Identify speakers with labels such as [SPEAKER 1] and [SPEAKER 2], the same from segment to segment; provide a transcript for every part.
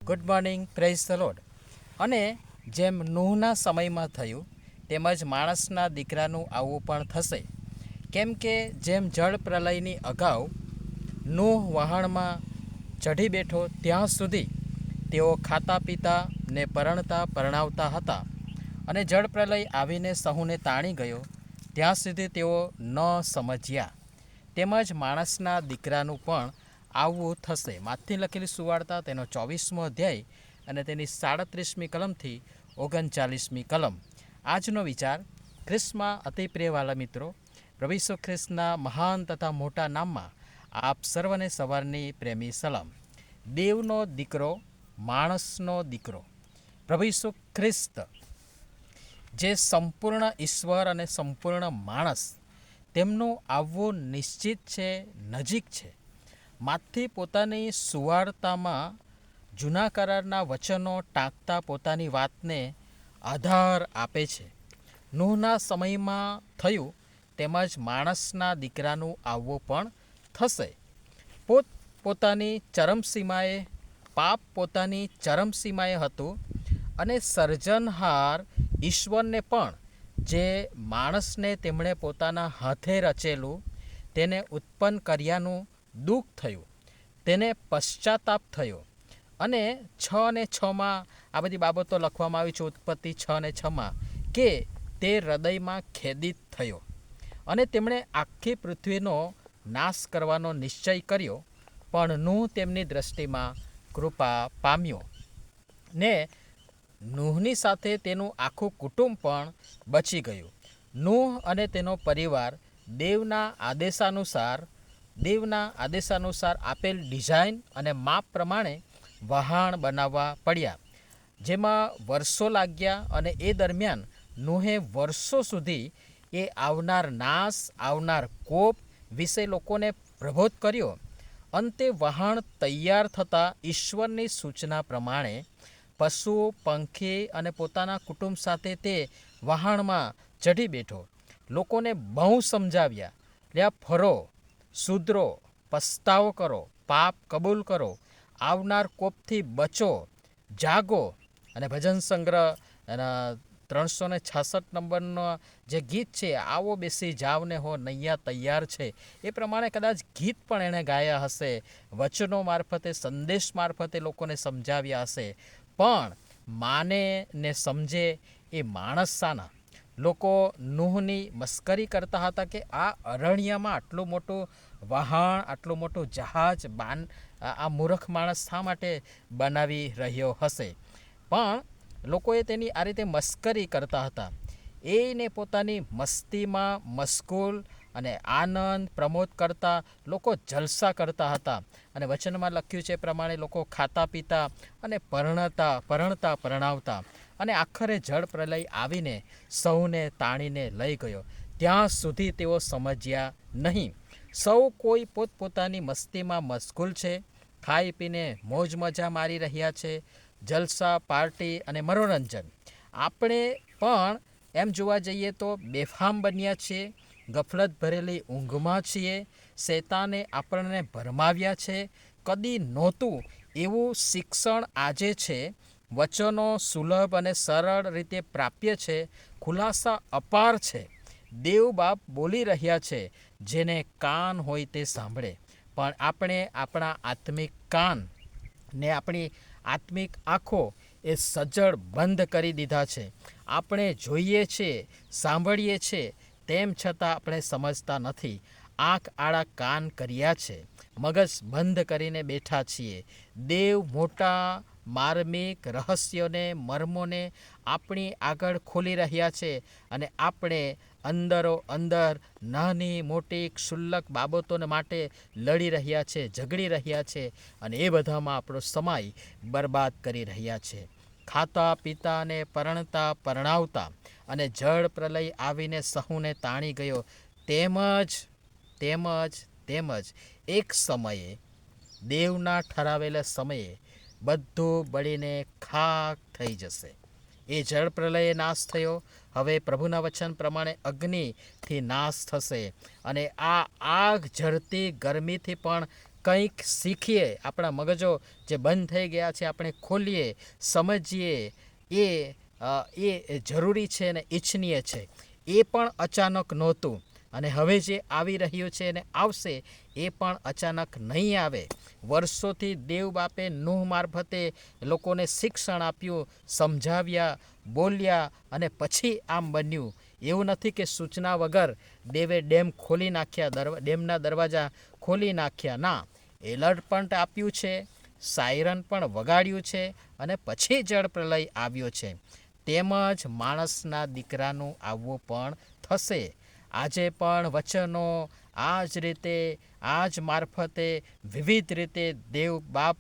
[SPEAKER 1] Good morning, praise the lord. અને જેમ નૂહના સમયમાં થયું તેમજ માણસના દીકરાનું આવું પણ થશે. કેમ કે જેમ જળ પ્રલયની અગાઉ નૂહ વહાણમાં ચઢી બેઠો ત્યાં સુધી તેઓ ખાતા પીતા ને પરણતા પરણાવતા હતા, અને જળ પ્રલય આવીને સહુને તાણી ગયો ત્યાં સુધી તેઓ ન સમજ્યા. તેમજ માણસના દીકરાનું પણ આવું થશે. માથથી લખેલી સુવાર્તા તેનો 24મો અધ્યાય અને તેની 37મી કલમથી 39મી કલમ. આજનો વિચાર. ખ્રિસ્તમાં અતિ પ્રિયવાલા મિત્રો, પ્રભુ ઈસુ ખ્રિસ્તના મહાન તથા મોટા નામમાં આપ સર્વને સવારની પ્રેમી સલામ. દેવનો દીકરો, માણસનો દીકરો પ્રભુ ઈસુ ખ્રિસ્ત, જે સંપૂર્ણ ઈશ્વર અને સંપૂર્ણ માણસ, તેમનું આવવું નિશ્ચિત છે, નજીક છે. માથી પોતાની સુવાર્તામાં જૂના કરારના વચનો ટાંકતા પોતાની વાતને આધાર આપે છે. નૂહના સમયમાં થયું તેમજ માણસના દીકરાનું આવવું પણ થશે. પોતાની ચરમસીમાએ પાપ પોતાની ચરમસીમાએ હતું, અને સર્જનહાર ઈશ્વરને પણ જે માણસને તેમણે પોતાના હાથે રચેલું તેને ઉત્પન્ન કર્યાનું દુઃખ થયું, તેને પશ્ચાતાપ થયો. અને 6 અને 6માં આ બધી બાબતો લખવામાં આવી છે. ઉત્પત્તિ 6 અને 6માં કે તે હૃદયમાં ખેદિત થયો, અને તેમણે આખી પૃથ્વીનો નાશ કરવાનો નિશ્ચય કર્યો. પણ નૂહ તેમની દ્રષ્ટિમાં કૃપા પામ્યો, ને નૂહની સાથે તેનું આખું કુટુંબ પણ બચી ગયું. નૂહ અને તેનો પરિવાર દેવના આદેશાનુસાર આપેલ ડિઝાઇન અને માપ પ્રમાણે વહાણ બનાવવા પડ્યા, જેમાં વર્ષો લાગ્યા. અને એ દરમિયાન નૂહે વર્ષો સુધી એ આવનાર નાશ, આવનાર કોપ વિશે લોકોને પ્રબોધ કર્યો. અંતે વહાણ તૈયાર થતાં ઈશ્વરની સૂચના પ્રમાણે પશુ, પંખી અને પોતાના કુટુંબ સાથે તે વહાણમાં ચઢી બેઠો. લોકોને બહુ સમજાવ્યા, લ્યા ફરો, સુધરો, પસ્તાવો કરો, પાપ કબૂલ કરો, આવનાર કોપથી બચો, જાગો. અને ભજન સંગ્રહ 366 નંબરનો જે ગીત છે, આવો બેસી જાવને હો નૈયા તૈયાર છે, એ પ્રમાણે કદાચ ગીત પણ એણે ગાયા હશે, વચનો મારફતે, સંદેશ મારફતે લોકોને સમજાવ્યા હશે. પણ માને ને સમજે એ માણસ સાના. લોકો નૂહની મસ્કરી કરતા હતા કે આ અરણ્યમાં આટલું મોટું વહાણ, આટલું મોટું જહાજ આ મૂર્ખ માણસ શા માટે બનાવી રહ્યો હશે. પણ લોકોએ તેની આ રીતે મસ્કરી કરતા હતા. એને પોતાની મસ્તીમાં મશગુલ અને આનંદ પ્રમોદ કરતા લોકો જલસા કરતા હતા. અને વચનમાં લખ્યું છે એ પ્રમાણે લોકો ખાતા પીતા અને પરણતા પરણાવતા. અને આખરે જળ પ્રલય આવીને સૌને તાણીને લઈ ગયો. ત્યાં સુધી તેઓ સમજ્યા નહીં. સૌ કોઈ પોતપોતાની મસ્તીમાં મશગુલ છે, ખાઈ પીને મોજ મજા મારી રહ્યા છે, જલસા, પાર્ટી અને મનોરંજન. આપણે પણ એમ જોવા જઈએ તો બેફામ બન્યા છીએ, ગફલત ભરેલી ઊંઘમાં છીએ. શૈતાને આપણને ભરમાવ્યા છે. કદી નહોતું એવું શિક્ષણ આજે છે. વચનો સુલભ અને સરળ રીતે પ્રાપ્ય છે. ખુલાસા અપાર છે. દેવ બાપ બોલી રહ્યા છે. જેને કાન હોય તે સાંભળે. પણ આપણે આપણા આત્મિક કાન ને આપણી આત્મિક આંખો એ સજ્જડ બંધ કરી દીધા છે. આપણે જોઈએ છીએ, સાંભળીએ છીએ, તેમ છતાં આપણે સમજતા નથી. આંખ આડા કાન કર્યા છે, મગજ બંધ કરીને બેઠા છીએ. દેવ મોટા માર્મિક રહસ્યોને, મર્મોને આપણી આગળ ખોલી રહ્યા છે, અને આપણે અંદરો અંદર નાની મોટી ક્ષુલ્લક બાબતોને માટે લડી રહ્યા છે, ઝઘડી રહ્યા છે, અને એ બધામાં આપણો સમય બરબાદ કરી રહ્યા છે. ખાતા પીતા ને પરણતા પરણાવતા, અને જળ પ્રલય આવીને સહુને તાણી ગયો. તેમજ એક સમયે, દેવના ઠરાવેલા સમયે બધું બળીને ખાક થઈ જશે. એ જળ પ્રલયે નાશ થયો. હવે પ્રભુના વચન પ્રમાણે અગ્નિથી નાશ થશે. અને આ આગ ઝરતી ગરમીથી પણ કંઈક શીખીએ, આપણા મગજો જે બંધ થઈ ગયા છે આપણે ખોલીએ, સમજીએ, એ જરૂરી છે અને ઈચ્છનીય છે. એ પણ અચાનક નહોતું અને હવે જે આવી રહ્યું છે અને આવશે એ પણ અચાનક નહીં આવે. વર્ષોથી દેવ બાપે નૂહ મારફતે લોકોને શિક્ષણ આપ્યું, સમજાવ્યા, બોલ્યા અને પછી આમ બન્યું. એવું નથી કે સૂચના વગર દેવે ડેમ ખોલી નાખ્યા, ડેમના દરવાજા ખોલી નાખ્યા. ના, એલર્ટ પણ આપ્યું છે, સાયરન પણ વગાડ્યું છે અને પછી જળ પ્રલય આવ્યો છે. તેમજ માણસના દીકરાનું આવવું પણ થશે. આજે પણ વચનો આ જ રીતે, આ જ મારફતે, વિવિધ રીતે દેવ બાપ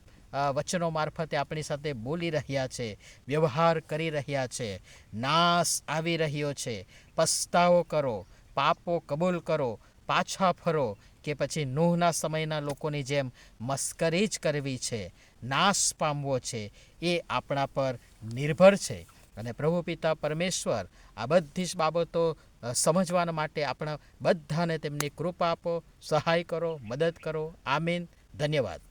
[SPEAKER 1] વચનો મારફતે આપણી સાથે બોલી રહ્યા છે, વ્યવહાર કરી રહ્યા છે. નાશ આવી રહ્યો છે, પસ્તાવો કરો, પાપો કબૂલ કરો, પાછા ફરો, કે પછી નૂહના સમયના લોકોની જેમ મસ્કરી જ કરવી છે, નાશ પામવો છે, એ આપણા પર નિર્ભર છે. અને પ્રભુ પિતા પરમેશ્વર આ બધી જ બાબતો સમજવા માટે આપણા બધાને તેમની કૃપા આપો, સહાય કરો, મદદ કરો. આમીન. ધન્યવાદ.